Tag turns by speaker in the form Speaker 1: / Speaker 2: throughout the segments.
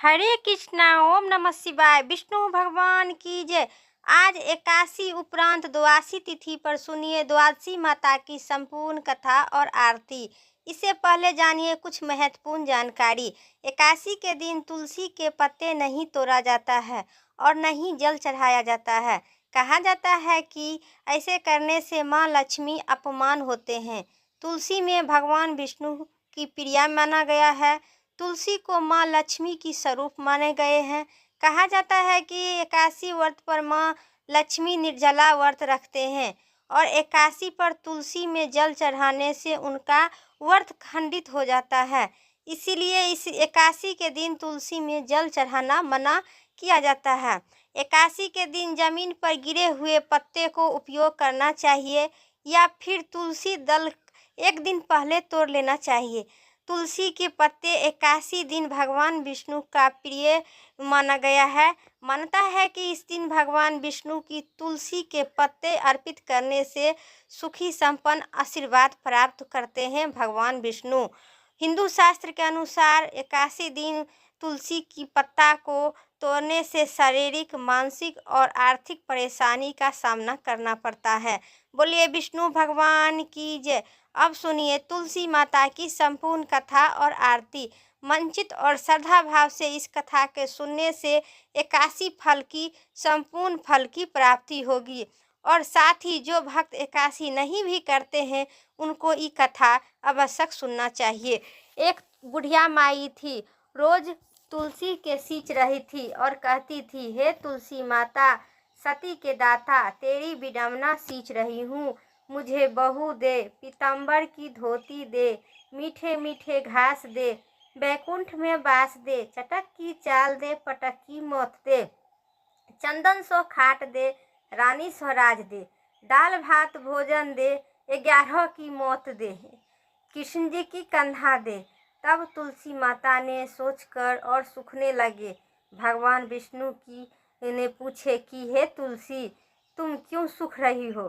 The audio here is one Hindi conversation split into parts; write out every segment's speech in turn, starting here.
Speaker 1: हरे कृष्णा। ओम नमः शिवाय। विष्णु भगवान की जय। आज एकादशी उपरांत द्वादशी तिथि पर सुनिए द्वादशी माता की संपूर्ण कथा और आरती। इससे पहले जानिए कुछ महत्वपूर्ण जानकारी। एकादशी के दिन तुलसी के पत्ते नहीं तोड़ा जाता है और नहीं जल चढ़ाया जाता है। कहा जाता है कि ऐसे करने से माँ लक्ष्मी अपमान होते हैं। तुलसी में भगवान विष्णु की प्रिया माना गया है। तुलसी को माँ लक्ष्मी की स्वरूप माने गए हैं। कहा जाता है कि एकादशी व्रत पर माँ लक्ष्मी निर्जला व्रत रखते हैं और एकादशी पर तुलसी में जल चढ़ाने से उनका व्रत खंडित हो जाता है। इसीलिए इस एकादशी के दिन तुलसी में जल चढ़ाना मना किया जाता है। एकादशी के दिन जमीन पर गिरे हुए पत्ते को उपयोग करना चाहिए या फिर तुलसी दल एक दिन पहले तोड़ लेना चाहिए। तुलसी के पत्ते एकादशी दिन भगवान विष्णु का प्रिय माना गया है। मानता है कि इस दिन भगवान विष्णु की तुलसी के पत्ते अर्पित करने से सुखी संपन्न आशीर्वाद प्राप्त करते हैं भगवान विष्णु। हिंदू शास्त्र के अनुसार एकादशी दिन तुलसी की पत्ता को तोड़ने से शारीरिक, मानसिक और आर्थिक परेशानी का सामना करना पड़ता है। बोलिए विष्णु भगवान की जय। अब सुनिए तुलसी माता की संपूर्ण कथा और आरती। मंचित और श्रद्धा भाव से इस कथा के सुनने से एकादशी फल की संपूर्ण फल की प्राप्ति होगी और साथ ही जो भक्त एकादशी नहीं भी करते हैं उनको ये कथा आवश्यक सुनना चाहिए। एक बुढ़िया माई थी, रोज तुलसी के सींच रही थी और कहती थी, हे तुलसी माता सती के दाता, तेरी विडंबना सींच रही हूँ। मुझे बहू दे, पीताम्बर की धोती दे, मीठे मीठे घास दे, बैकुंठ में बास दे, चटक की चाल दे, पटक की मौत दे, चंदन सो खाट दे, रानी स्वराज दे, दाल भात भोजन दे, 11 की मौत दे, कृष्ण जी की कंधा दे। तब तुलसी माता ने सोचकर और सूखने लगे। भगवान विष्णु की ने पूछे कि हे तुलसी, तुम क्यों सूख रही हो?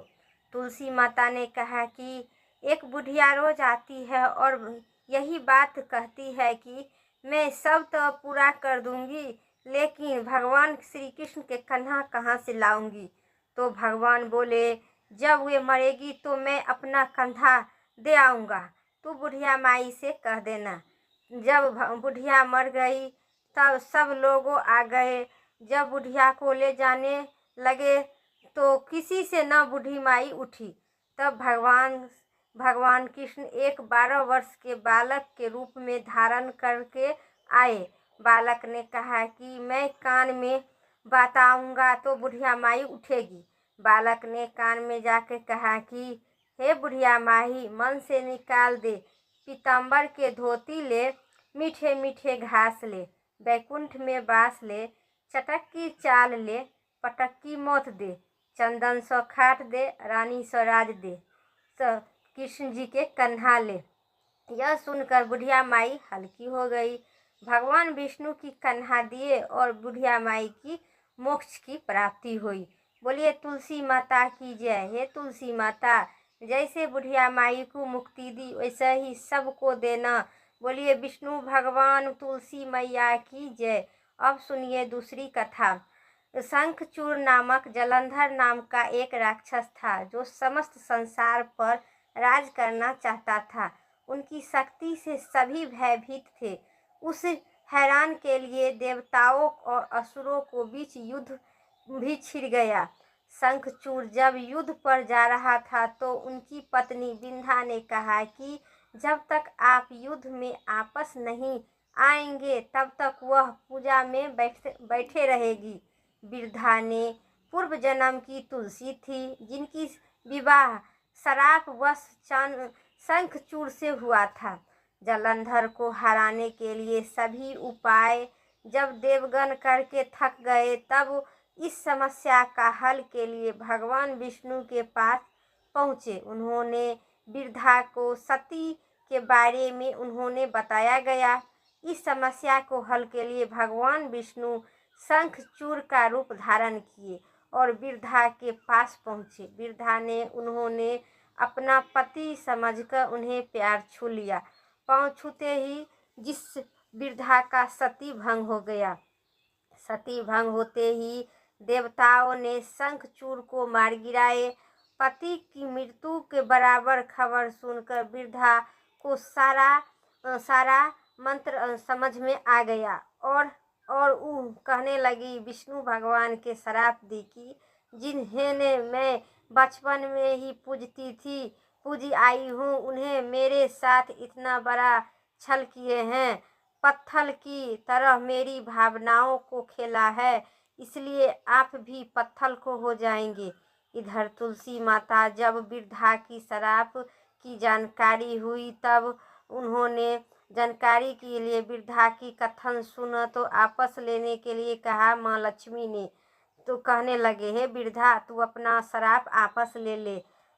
Speaker 1: तुलसी माता ने कहा कि एक बुढ़िया रोज आती है और यही बात कहती है कि मैं सब तो पूरा कर दूंगी, लेकिन भगवान श्री कृष्ण के कंधा कहाँ से लाऊंगी? तो भगवान बोले, जब वे मरेगी तो मैं अपना कंधा दे आऊँगा, तू बुढ़िया माई से कह देना। जब बुढ़िया मर गई तब सब लोग आ गए। जब बुढ़िया को ले जाने लगे तो किसी से न बूढ़ी माई उठी। तब भगवान कृष्ण एक 12 वर्ष के बालक के रूप में धारण करके आए। बालक ने कहा कि मैं कान में बताऊंगा तो बुढ़िया माई उठेगी। बालक ने कान में जाके कहा कि हे बुढ़िया माई, मन से निकाल दे, पीताम्बर के धोती ले, मीठे मीठे घास ले, बैकुंठ में बास ले, चटक की चाल ले, पटक की मौत दे, चंदन सौ खाट दे, रानी स्वराज दे, कृष्ण जी के कंधा ले। यह सुनकर बुढ़िया माई हल्की हो गई। भगवान विष्णु की कंधा दिए और बुढ़िया माई की मोक्ष की प्राप्ति हुई। बोलिए तुलसी माता की जय। हे तुलसी माता, जैसे बुढ़िया माई को मुक्ति दी वैसे ही सबको देना। बोलिए विष्णु भगवान तुलसी मैया की जय। अब सुनिए दूसरी कथा। शंखचूड़ नामक जलंधर नाम का एक राक्षस था जो समस्त संसार पर राज करना चाहता था। उनकी शक्ति से सभी भयभीत थे। उस हैरान के लिए देवताओं और असुरों को बीच युद्ध भी छिड़ गया। शंखचूड़ जब युद्ध पर जा रहा था तो उनकी पत्नी बिंधा ने कहा कि जब तक आप युद्ध में आपस नहीं आएंगे तब तक वह पूजा में बैठे रहेगी। बिरधा ने पूर्व जन्म की तुलसी थी जिनकी विवाह शराप वश शंखचूड़ से हुआ था। जलंधर को हराने के लिए सभी उपाय जब देवगण करके थक गए तब इस समस्या का हल के लिए भगवान विष्णु के पास पहुँचे। उन्होंने बिरधा को सती के बारे में उन्होंने बताया गया। इस समस्या को हल के लिए भगवान विष्णु शंखचूड़ का रूप धारण किए और बिरधा के पास पहुँचे। बिरधा ने उन्होंने अपना पति समझकर उन्हें प्यार छू लिया। पाँव छूते ही जिस वृद्धा का सती भंग हो गया। सती भंग होते ही देवताओं ने शंखचूड़ को मार गिराए। पति की मृत्यु के बराबर खबर सुनकर वृद्धा को सारा मंत्र समझ में आ गया और वो कहने लगी, विष्णु भगवान के श्राप दी कि जिन्हें मैं बचपन में ही पूजी आई हूँ, उन्हें मेरे साथ इतना बड़ा छल किए हैं। पत्थर की तरह मेरी भावनाओं को खेला है, इसलिए आप भी पत्थर को हो जाएंगे। इधर तुलसी माता जब वृद्धा की श्राप की जानकारी हुई तब उन्होंने जानकारी के लिए वृद्धा की कथन सुना तो आपस लेने के लिए कहा। माँ लक्ष्मी ने तो कहने लगे, हे वृद्धा, तू अपना श्राप आपस ले ले।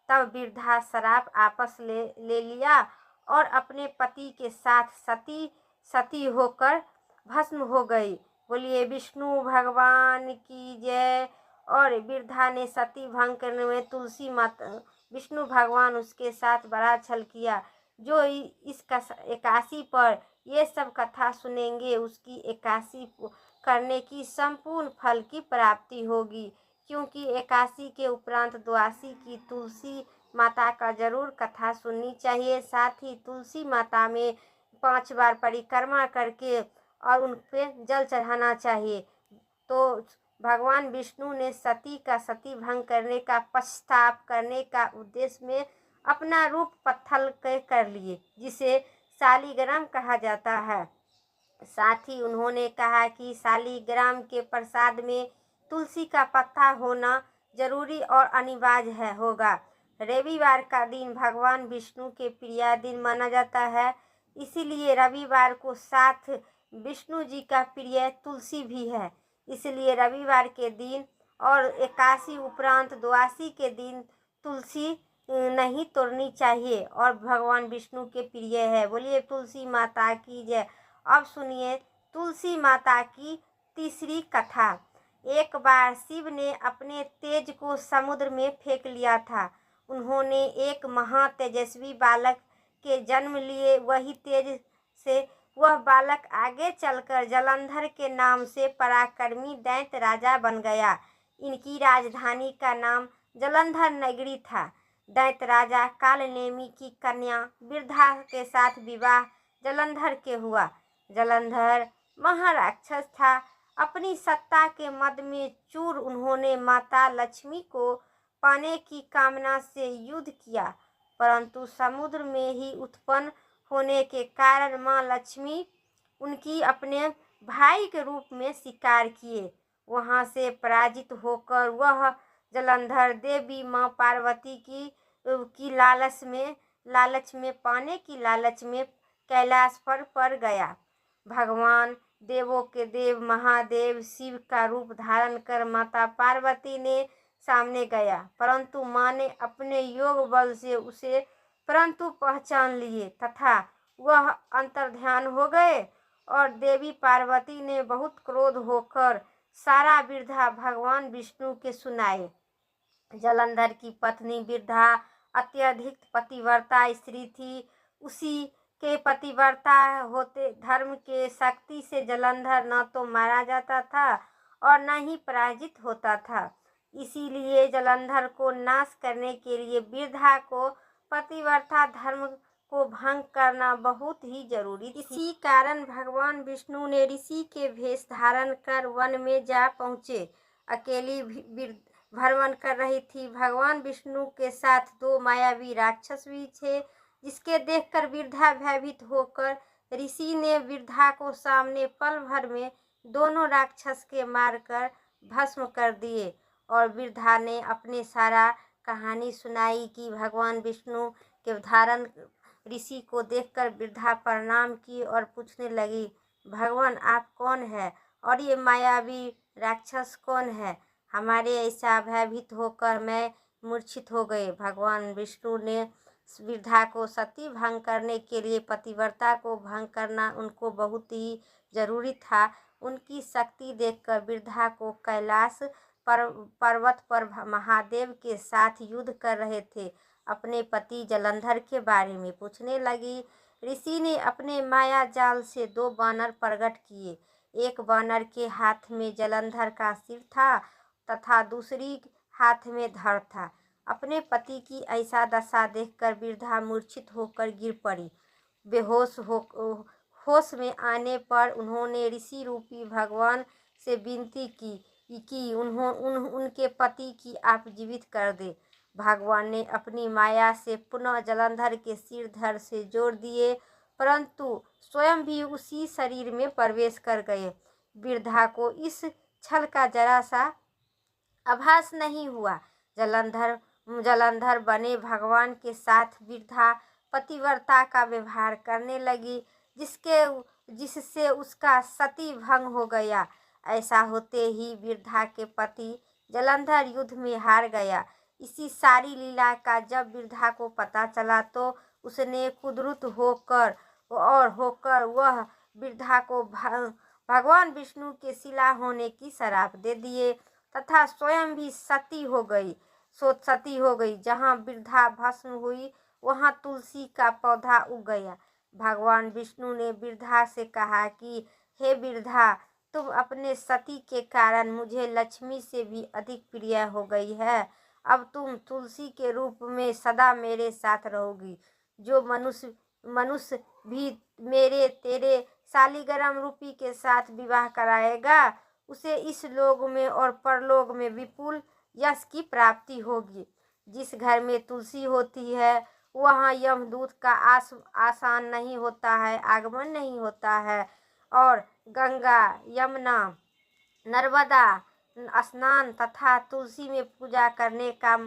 Speaker 1: तब वृद्धा श्राप आपस ले लिया और अपने पति के साथ सती होकर भस्म हो गई। बोलिए विष्णु भगवान की जय। और वृद्धा ने सती भंग करने में तुलसी माता विष्णु भगवान उसके साथ बड़ा छल किया। जो इस एकादशी पर ये सब कथा सुनेंगे उसकी एकादशी करने की संपूर्ण फल की प्राप्ति होगी, क्योंकि एकादशी के उपरांत द्वादशी की तुलसी माता का जरूर कथा सुननी चाहिए। साथ ही तुलसी माता में 5 बार परिक्रमा करके और उन पे जल चढ़ाना चाहिए। तो भगवान विष्णु ने सती भंग करने का पश्चाताप करने का उद्देश्य में अपना रूप पत्थर के कर लिए, जिसे शालिग्राम कहा जाता है। साथ ही उन्होंने कहा कि शालिग्राम के प्रसाद में तुलसी का पत्ता होना जरूरी और अनिवार्य होगा। रविवार का दिन भगवान विष्णु के प्रिय दिन माना जाता है, इसीलिए रविवार को साथ विष्णु जी का प्रिय तुलसी भी है। इसलिए रविवार के दिन और एकादशी उपरांत द्वादशी के दिन तुलसी नहीं तोड़नी चाहिए और भगवान विष्णु के प्रिय है। बोलिए तुलसी माता की जय। अब सुनिए तुलसी माता की तीसरी कथा। एक बार शिव ने अपने तेज को समुद्र में फेंक लिया था। उन्होंने एक महा तेजस्वी बालक के जन्म लिए। वही तेज से वह बालक आगे चलकर जलंधर के नाम से पराक्रमी दैत्य राजा बन गया। इनकी राजधानी का नाम जलंधर नगरी था। दैत्य राजा कालनेमी की कन्या वृद्धा के साथ विवाह जलंधर के हुआ। जलंधर महाराक्षस था। अपनी सत्ता के मद में चूर उन्होंने माता लक्ष्मी को पाने की कामना से युद्ध किया, परंतु समुद्र में ही उत्पन्न होने के कारण माँ लक्ष्मी उनकी अपने भाई के रूप में स्वीकार किए। वहां से पराजित होकर वह जलंधर देवी माँ पार्वती की लालच में पाने की लालच में कैलाश पर पड़ गया। भगवान देवों के देव महादेव शिव का रूप धारण कर माता पार्वती ने सामने गया, परंतु माँ ने अपने योग बल से उसे पहचान लिए तथा वह अंतर्ध्यान हो गए। और देवी पार्वती ने बहुत क्रोध होकर सारा वृद्धा भगवान विष्णु के सुनाए। जलंधर की पत्नी वृद्धा अत्यधिक पतिव्रता स्त्री थी। उसी के पतिव्रता होते धर्म के शक्ति से जलंधर न तो मारा जाता था और न ही पराजित होता था। इसीलिए जलंधर को नाश करने के लिए वृद्धा को पतिव्रता धर्म को भंग करना बहुत ही जरूरी थी। इसी कारण भगवान विष्णु ने ऋषि के वेश धारण कर वन में जा पहुँचे। अकेली भ्रमण कर रही थी। भगवान विष्णु के साथ 2 मायावी राक्षस भी थे, जिसके देखकर वृद्धा भयभीत होकर ऋषि ने वृद्धा को सामने पल भर में दोनों राक्षस के मारकर भस्म कर दिए। और वृद्धा ने अपने सारा कहानी सुनाई कि भगवान विष्णु के धारण ऋषि को देखकर वृद्धा प्रणाम की और पूछने लगी, भगवान आप कौन है और ये मायावी राक्षस कौन है? हमारे ऐसा भयभीत होकर मैं मूर्छित हो गए। भगवान विष्णु ने वृद्धा को सती भंग करने के लिए पतिव्रता को भंग करना उनको बहुत ही जरूरी था। उनकी शक्ति देखकर वृद्धा को कैलाश पर्वत पर महादेव के साथ युद्ध कर रहे थे अपने पति जलंधर के बारे में पूछने लगी। ऋषि ने अपने माया जाल से 2 बानर प्रकट किए। एक बानर के हाथ में जलंधर का सिर था तथा दूसरी हाथ में धड़ था। अपने पति की ऐसा दशा देखकर वृद्धा मूर्छित होकर गिर पड़ी। होश में आने पर उन्होंने ऋषि रूपी भगवान से विनती की कि उनके पति की आप जीवित कर दे। भगवान ने अपनी माया से पुनः जलंधर के सिर धड़ से जोड़ दिए, परंतु स्वयं भी उसी शरीर में प्रवेश कर गए। वृद्धा को इस छल का जरा सा आभास नहीं हुआ। जलंधर बने भगवान के साथ वृद्धा पतिव्रता का व्यवहार करने लगी, जिससे उसका सती भंग हो गया। ऐसा होते ही वृद्धा के पति जलंधर युद्ध में हार गया। इसी सारी लीला का जब वृद्धा को पता चला तो उसने क्रुद्ध होकर वह वृद्धा को भगवान विष्णु के शिला होने की श्राप दे दिए तथा स्वयं भी सती हो गई। जहाँ वृद्धा भस्म हुई वहाँ तुलसी का पौधा उग गया। भगवान विष्णु ने वृद्धा से कहा कि हे वृद्धा, तुम अपने सती के कारण मुझे लक्ष्मी से भी अधिक प्रिय हो गई है। अब तुम तुलसी के रूप में सदा मेरे साथ रहोगी। जो मनुष्य भी तेरे शालिग्राम रूपी के साथ विवाह कराएगा उसे इस लोक में और परलोक में विपुल यश की प्राप्ति होगी। जिस घर में तुलसी होती है वहाँ यमदूत का आसान नहीं होता है, आगमन नहीं होता है, और गंगा, यमुना, नर्मदा स्नान तथा तुलसी में पूजा करने का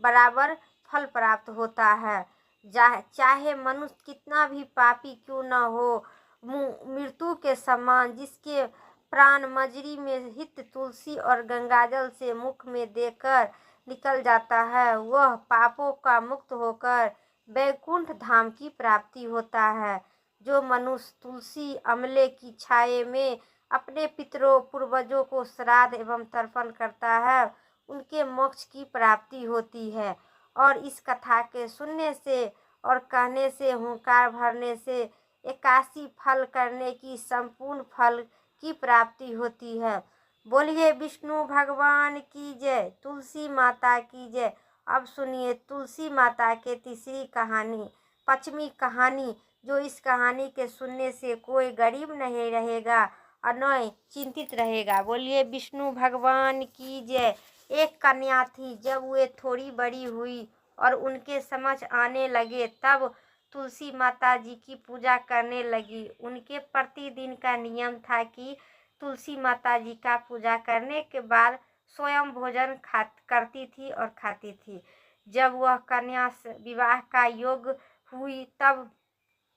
Speaker 1: बराबर फल प्राप्त होता है। चाहे मनुष्य कितना भी पापी क्यों न हो, मृत्यु के समान जिसके प्राण मजरी में हित तुलसी और गंगाजल से मुख में देकर निकल जाता है, वह पापों का मुक्त होकर वैकुंठ धाम की प्राप्ति होता है। जो मनुष्य तुलसी अमले की छाये में अपने पितरों पूर्वजों को श्राद्ध एवं तर्पण करता है उनके मोक्ष की प्राप्ति होती है। और इस कथा के सुनने से और कहने से, हुंकार भरने से 81 फल करने की संपूर्ण फल की प्राप्ति होती है। बोलिए विष्णु भगवान की जय, तुलसी माता की जय। अब सुनिए तुलसी माता के तीसरी कहानी, पश्चिमी कहानी, जो इस कहानी के सुनने से कोई गरीब नहीं रहेगा और न चिंतित रहेगा। बोलिए विष्णु भगवान की जय। एक कन्या थी। जब वे थोड़ी बड़ी हुई और उनके समझ आने लगे तब तुलसी माता जी की पूजा करने लगी। उनके प्रतिदिन का नियम था कि तुलसी माता जी का पूजा करने के बाद स्वयं भोजन करती थी और खाती थी। जब वह कन्या विवाह का योग हुई तब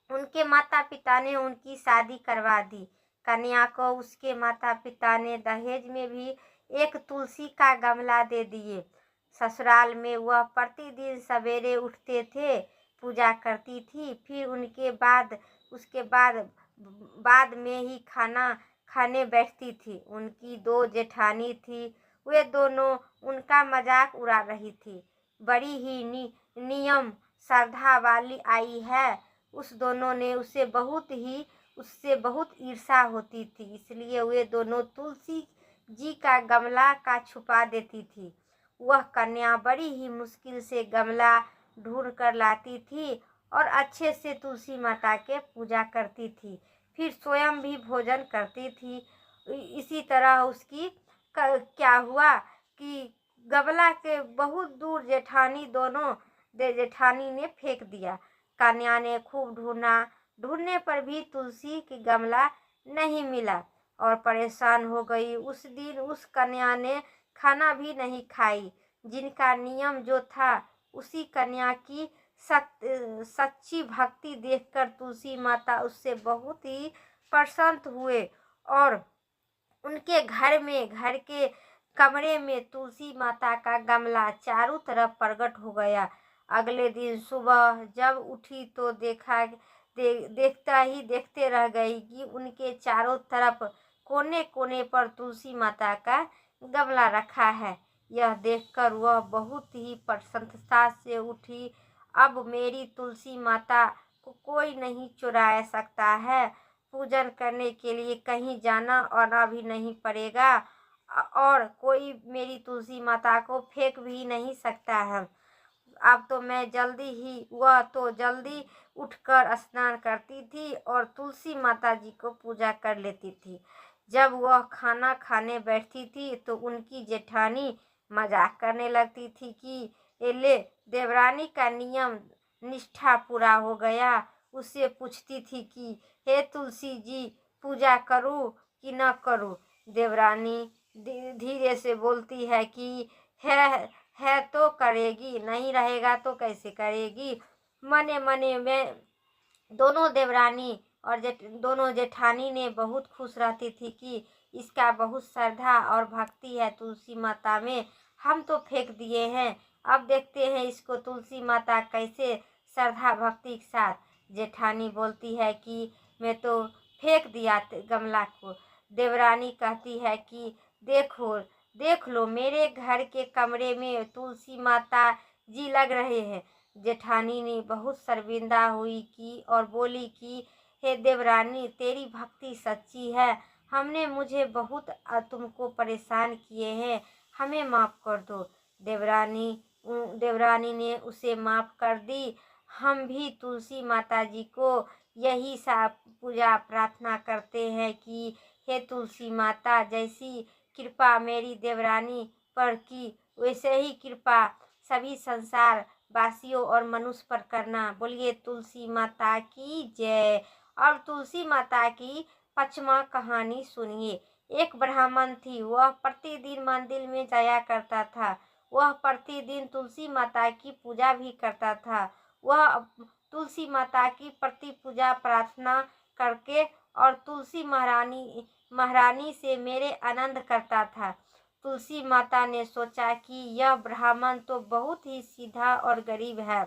Speaker 1: उनके माता पिता ने उनकी शादी करवा दी। कन्या को उसके माता पिता ने दहेज में भी एक तुलसी का गमला दे दिए। ससुराल में वह प्रतिदिन सवेरे उठते थे, पूजा करती थी, फिर उसके बाद में ही खाना खाने बैठती थी। उनकी 2 जेठानी थी, वे दोनों उनका मजाक उड़ा रही थी। बड़ी ही नियम श्रद्धा वाली आई है। उस दोनों ने उससे बहुत ईर्ष्या होती थी, इसलिए वे दोनों तुलसी जी का गमला का छुपा देती थी। वह कन्या बड़ी ही मुश्किल से गमला ढूंढ कर लाती थी और अच्छे से तुलसी माता के पूजा करती थी, फिर स्वयं भी भोजन करती थी। इसी तरह उसकी क्या हुआ कि गमला के बहुत दूर जेठानी ने फेंक दिया। कन्या ने खूब ढूंढने पर भी तुलसी की गमला नहीं मिला और परेशान हो गई। उस दिन उस कन्या ने खाना भी नहीं खाई। जिनका नियम जो था उसी कन्या की सच्ची भक्ति देखकर तुलसी माता उससे बहुत ही प्रसन्न हुए और उनके घर के कमरे में तुलसी माता का गमला चारों तरफ प्रकट हो गया। अगले दिन सुबह जब उठी तो देखते रह गई कि उनके चारों तरफ कोने कोने पर तुलसी माता का गमला रखा है। यह देखकर वह बहुत ही प्रसन्नता से उठी। अब मेरी तुलसी माता को कोई नहीं चुरा सकता है। पूजन करने के लिए कहीं जाना आना भी नहीं पड़ेगा और कोई मेरी तुलसी माता को फेंक भी नहीं सकता है। अब तो मैं जल्दी ही वह तो जल्दी उठकर स्नान करती थी और तुलसी माता जी को पूजा कर लेती थी। जब वह खाना खाने बैठती थी तो उनकी जेठानी मजाक करने लगती थी कि "ए ले, देवरानी का नियम निष्ठा पूरा हो गया।" उससे पूछती थी कि हे तुलसी जी, पूजा करूं कि न करूं? देवरानी धीरे से बोलती है कि है तो करेगी, नहीं रहेगा तो कैसे करेगी। मने मने में दोनों देवरानी और दोनों जेठानी ने बहुत खुश रहती थी कि इसका बहुत श्रद्धा और भक्ति है तुलसी माता में। हम तो फेंक दिए हैं, अब देखते हैं इसको तुलसी माता कैसे श्रद्धा भक्ति के साथ। जेठानी बोलती है कि मैं तो फेंक दिया गमला को। देवरानी कहती है कि देखो देख लो, मेरे घर के कमरे में तुलसी माता जी लग रहे हैं। जेठानी ने बहुत शर्मिंदा हुई की और बोली कि हे देवरानी, तेरी भक्ति सच्ची है, हमने मुझे बहुत तुमको परेशान किए हैं, हमें माफ़ कर दो। देवरानी ने उसे माफ़ कर दी। हम भी तुलसी माता जी को यही सा पूजा प्रार्थना करते हैं कि हे तुलसी माता, जैसी कृपा मेरी देवरानी पर की वैसे ही कृपा सभी संसार वासियों और मनुष्य पर करना। बोलिए तुलसी माता की जय। और तुलसी माता की 5वां कहानी सुनिए। एक ब्राह्मण थी, वह प्रतिदिन मंदिर में जाया करता था। वह प्रतिदिन तुलसी माता की पूजा भी करता था। वह तुलसी माता की प्रति पूजा प्रार्थना करके और तुलसी महारानी से मेरे आनंद करता था। तुलसी माता ने सोचा कि यह ब्राह्मण तो बहुत ही सीधा और गरीब है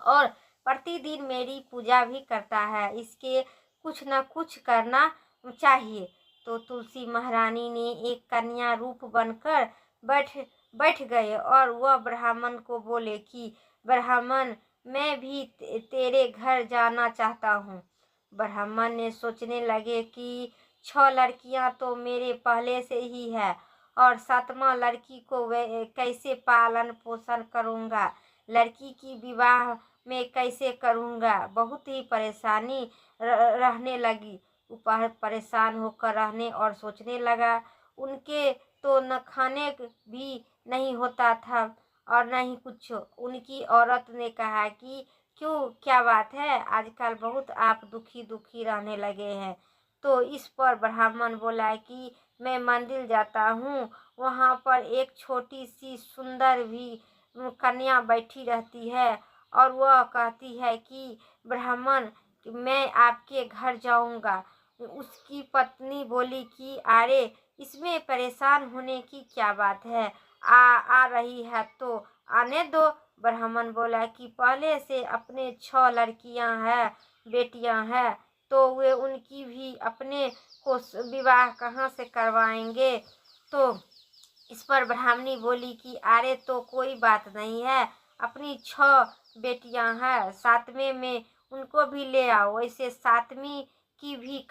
Speaker 1: और प्रतिदिन मेरी पूजा भी करता है, इसके कुछ न कुछ करना चाहिए। तो तुलसी महारानी ने एक कन्या रूप बनकर बैठ गए और वह ब्राह्मण को बोले कि ब्राह्मण, मैं भी तेरे घर जाना चाहता हूँ। ब्राह्मण ने सोचने लगे कि 6 लड़कियां तो मेरे पहले से ही है और 7वां लड़की को कैसे पालन पोषण करूँगा, लड़की की विवाह में कैसे करूँगा। बहुत ही परेशानी रहने लगी। परेशान होकर रहने और सोचने लगा। उनके तो न खाने भी नहीं होता था और न ही कुछ। उनकी औरत ने कहा कि क्यों, क्या बात है, आजकल बहुत आप दुखी रहने लगे हैं। तो इस पर ब्राह्मण बोला कि मैं मंदिर जाता हूँ, वहाँ पर एक छोटी सी सुंदर भी कन्या बैठी रहती है और वह कहती है कि ब्राह्मण, मैं आपके घर जाऊँगा। उसकी पत्नी बोली कि अरे, इसमें परेशान होने की क्या बात है, आ रही है तो आने दो। ब्राह्मण बोला कि पहले से अपने 6 लड़कियां हैं, बेटियां हैं, तो वे उनकी भी अपने को विवाह कहाँ से करवाएंगे। तो इस पर ब्राह्मणी बोली कि अरे, तो कोई बात नहीं है, अपनी 6 बेटियां हैं, 7वें में उनको भी ले आओ। वैसे 7वीं की भी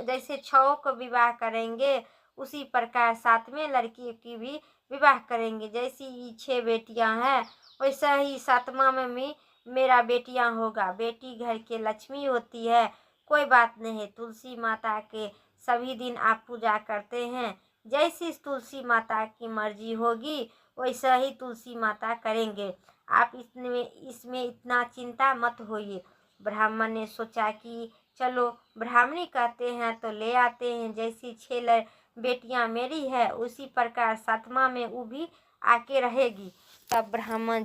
Speaker 1: जैसे 6 को विवाह करेंगे उसी प्रकार 7वें लड़की की भी विवाह करेंगे। जैसी 6 बेटियां हैं वैसा ही 7वां में भी मेरा बेटियां होगा। बेटी घर के लक्ष्मी होती है। कोई बात नहीं, तुलसी माता के सभी दिन आप पूजा करते हैं, जैसी तुलसी माता की मर्जी होगी वैसा ही तुलसी माता करेंगे। आप इसमें इतना चिंता मत होइए। ब्राह्मण ने सोचा कि चलो, ब्राह्मणी कहते हैं तो ले आते हैं। जैसी 6 बेटियां मेरी है उसी प्रकार 7वां में वो भी आके रहेगी। तब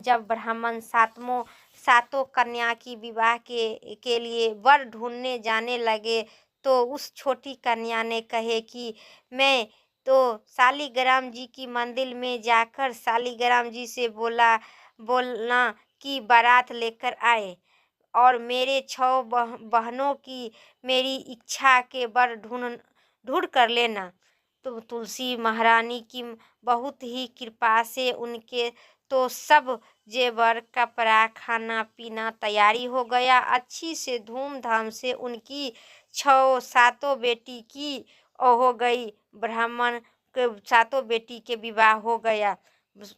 Speaker 1: जब ब्राह्मण 7 कन्या की विवाह के लिए वर ढूंढने जाने लगे तो उस छोटी कन्या ने कहे कि मैं तो शालिग्राम जी की मंदिर में जाकर शालिग्राम जी से बोलना कि बारात लेकर आए और मेरे 6 बहनों की मेरी इच्छा के वर ढूंढ कर लेना। तो तुलसी महारानी की बहुत ही कृपा से उनके तो सब जेवर कपड़ा खाना पीना तैयारी हो गया। अच्छी से धूमधाम से उनकी 6 बेटी की हो गई। ब्राह्मण के 7 बेटी के विवाह हो गया।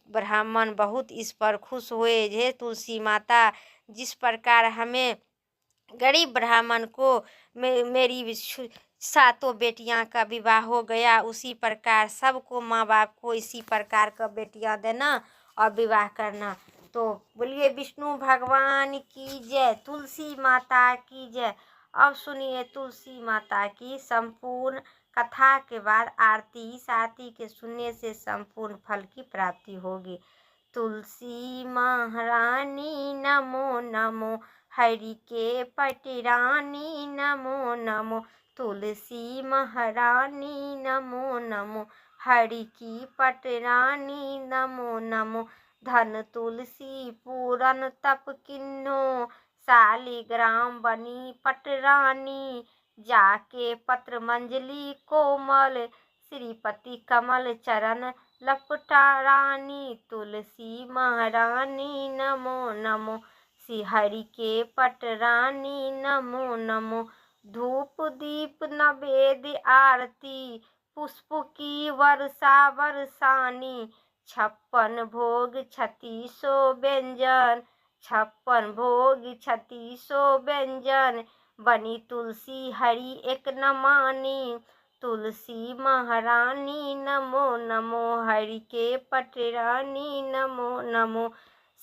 Speaker 1: ब्राह्मण बहुत इस पर खुश हुए। हे तुलसी माता, जिस प्रकार हमें गरीब ब्राह्मण को मेरी 7 बेटियां का विवाह हो गया, उसी प्रकार सबको माँ बाप को इसी प्रकार का बेटियां देना और विवाह करना। तो बोलिए विष्णु भगवान की जय, तुलसी माता की जय। अब सुनिए तुलसी माता की संपूर्ण कथा के बाद आरती। इस आरती के सुनने से संपूर्ण फल की प्राप्ति होगी। तुलसी महारानी नमो नमो, हरि के पटरानी नमो नमो। तुलसी महारानी नमो नमो, हरि की पटरानी नमो नमो। धन तुलसी पूरन तप किन्नो, शालिग्राम बनी पटरानी। जाके पत्र मंजली कोमल, श्रीपति कमल चरण लपटारानी। तुलसी महारानी नमो नमो, श्री हरि के पटरानी नमो नमो। धूप दीप नवेद्य आरती, पुष्प की वर्षा बरसानी। 56 भोग 3600 व्यंजन, 56 भोग 3600 व्यंजन। बनी तुलसी हरि एक न मानी। तुलसी महारानी नमो नमो, हरि के पटरानी नमो नमो।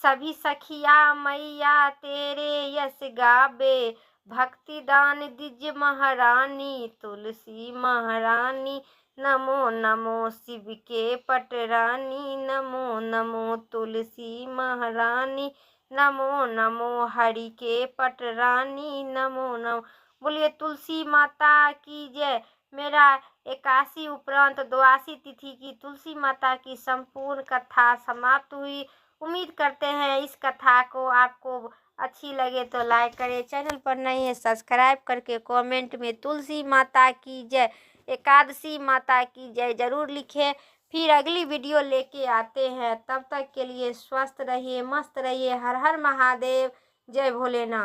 Speaker 1: सभी सखिया मैया तेरे यश गावे, भक्ति दान दीजिए महारानी। तुलसी महारानी नमो नमो, शिव के पटरानी नमो नमो। तुलसी महारानी नमो नमो, हरि के पटरानी नमो नमो। बोलिए तुलसी माता की जय। मेरा 81 उपरांत 82 तिथि की तुलसी माता की संपूर्ण कथा समाप्त हुई। उम्मीद करते हैं इस कथा को आपको अच्छी लगे तो लाइक करें, चैनल पर नए हैं सब्सक्राइब करके कमेंट में तुलसी माता की जय, एकादशी माता की जय जरूर लिखें। फिर अगली वीडियो लेके आते हैं, तब तक के लिए स्वस्थ रहिए, मस्त रहिए। हर हर महादेव, जय भोलेनाथ।